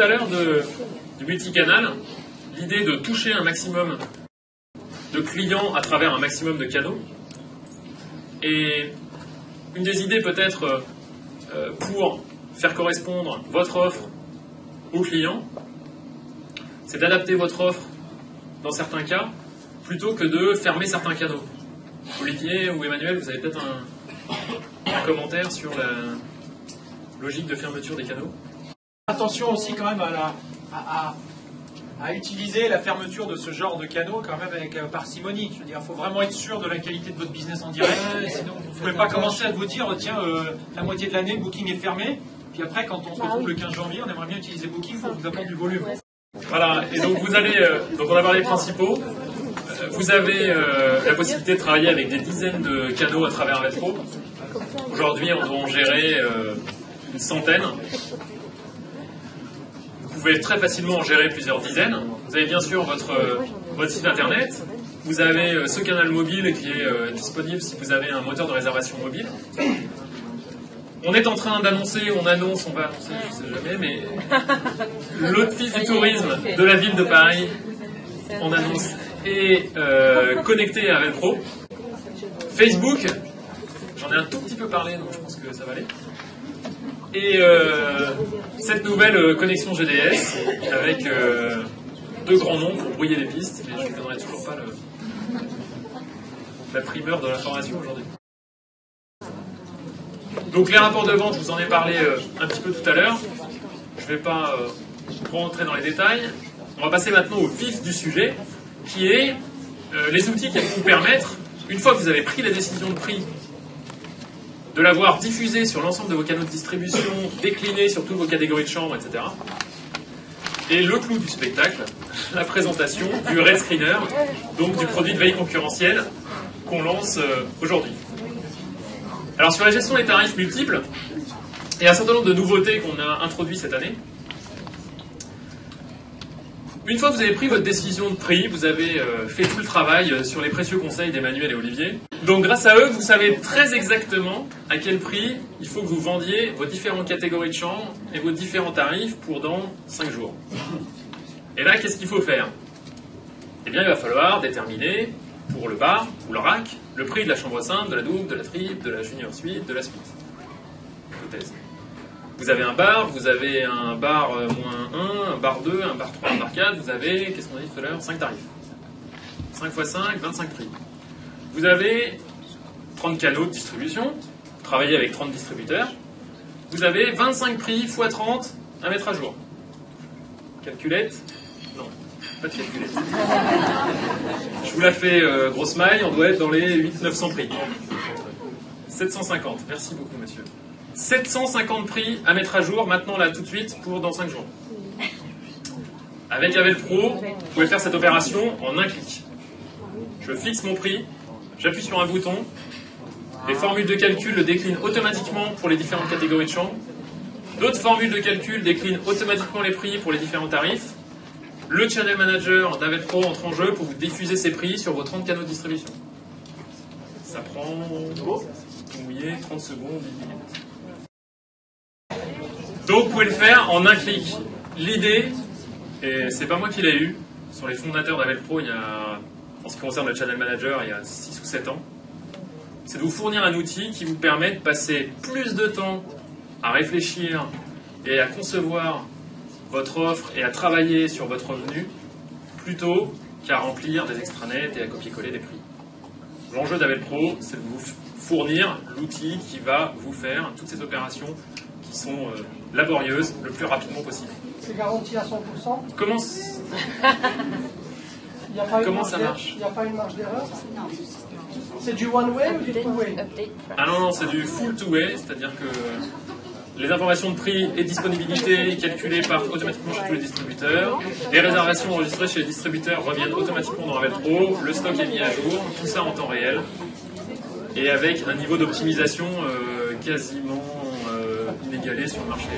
tout à l'heure du multicanal, l'idée de toucher un maximum de clients à travers un maximum de canaux. Et une des idées peut-être pour faire correspondre votre offre aux clients, c'est d'adapter votre offre dans certains cas, plutôt que de fermer certains canaux. Olivier ou Emmanuel, vous avez peut-être un commentaire sur la logique de fermeture des canaux? Attention aussi quand même à utiliser la fermeture de ce genre de canaux quand même avec parcimonie. Je veux dire, il faut vraiment être sûr de la qualité de votre business en direct. Sinon, vous ne pouvez pas commencer à vous dire, tiens, la moitié de l'année, Booking est fermé. Puis après, quand on se retrouve le 15 janvier, on aimerait bien utiliser Booking pour vous apporter du volume. Voilà, et donc vous allez, donc on a parlé des principaux. Vous avez la possibilité de travailler avec des dizaines de canaux à travers Avel-Pro. Aujourd'hui, on doit en gérer une centaine. Vous pouvez très facilement en gérer plusieurs dizaines. Vous avez bien sûr votre site internet. Vous avez ce canal mobile qui est disponible si vous avez un moteur de réservation mobile. On est en train d'annoncer, on va annoncer, je ne sais jamais, mais l'Office du tourisme de la ville de Paris, on annonce, est connecté à Avel-Pro. Facebook, j'en ai un tout petit peu parlé, donc je pense que ça va aller. Et cette nouvelle connexion GDS avec deux grands noms pour brouiller les pistes, mais je ne vous donnerai toujours pas la primeur de l'information aujourd'hui. Donc les rapports de vente, je vous en ai parlé un petit peu tout à l'heure. Je ne vais pas rentrer dans les détails. On va passer maintenant au vif du sujet, qui est les outils qui vont vous permettre, une fois que vous avez pris la décision de prix, de l'avoir diffusé sur l'ensemble de vos canaux de distribution, décliné sur toutes vos catégories de chambres, etc. Et le clou du spectacle, la présentation du Red Screener, donc du produit de veille concurrentielle qu'on lance aujourd'hui. Alors sur la gestion des tarifs multiples, il y a un certain nombre de nouveautés qu'on a introduites cette année. Une fois que vous avez pris votre décision de prix, vous avez fait tout le travail sur les précieux conseils d'Emmanuel et Olivier. Donc grâce à eux, vous savez très exactement à quel prix il faut que vous vendiez vos différentes catégories de chambres et vos différents tarifs pour dans 5 jours. Et là, qu'est-ce qu'il faut faire? Eh bien, il va falloir déterminer pour le bar ou le rack le prix de la chambre simple, de la double, de la triple, de la junior suite, de la suite. Hypothèse. Vous avez un bar -1, un bar 2, un bar 3, un bar 4, vous avez, qu'est-ce qu'on a dit tout à l'heure, 5 tarifs. 5 x 5, 25 prix. Vous avez 30 canaux de distribution, vous travaillez avec 30 distributeurs, vous avez 25 prix x 30 à mettre à jour. Calculette? Non, pas de calculette. Je vous la fais grosse maille, on doit être dans les 800-900 prix. 750, merci beaucoup monsieur. 750 prix à mettre à jour, maintenant, là, tout de suite, pour dans 5 jours. Avec Avel-Pro, vous pouvez faire cette opération en un clic. Je fixe mon prix, j'appuie sur un bouton, les formules de calcul le déclinent automatiquement pour les différentes catégories de chambres. D'autres formules de calcul déclinent automatiquement les prix pour les différents tarifs. Le channel manager d'Avel-Pro entre en jeu pour vous diffuser ces prix sur vos 30 canaux de distribution. Ça prend, vous mouillez, 30 secondes, 10 minutes. Donc vous pouvez le faire en un clic. L'idée, et c'est pas moi qui l'ai eu, ce sont les fondateurs d'Avel-Pro il y a, en ce qui concerne le Channel Manager, il y a 6 ou 7 ans, c'est de vous fournir un outil qui vous permet de passer plus de temps à réfléchir et à concevoir votre offre et à travailler sur votre revenu, plutôt qu'à remplir des extranets et à copier-coller des prix. L'enjeu d'Avel-Pro, c'est de vous fournir l'outil qui va vous faire toutes ces opérations qui sont laborieuses le plus rapidement possible. C'est garanti à 100%. Comment ça marche? Il n'y a pas une marge d'erreur? C'est du one-way ou du two-way? Ah non, c'est du full two-way, c'est-à-dire que les informations de prix et de disponibilité calculées partent automatiquement chez tous les distributeurs. Les réservations enregistrées chez les distributeurs reviennent automatiquement dans Avel-Pro. Le stock est mis à jour, tout ça en temps réel. Et avec un niveau d'optimisation quasiment inégalé sur le marché.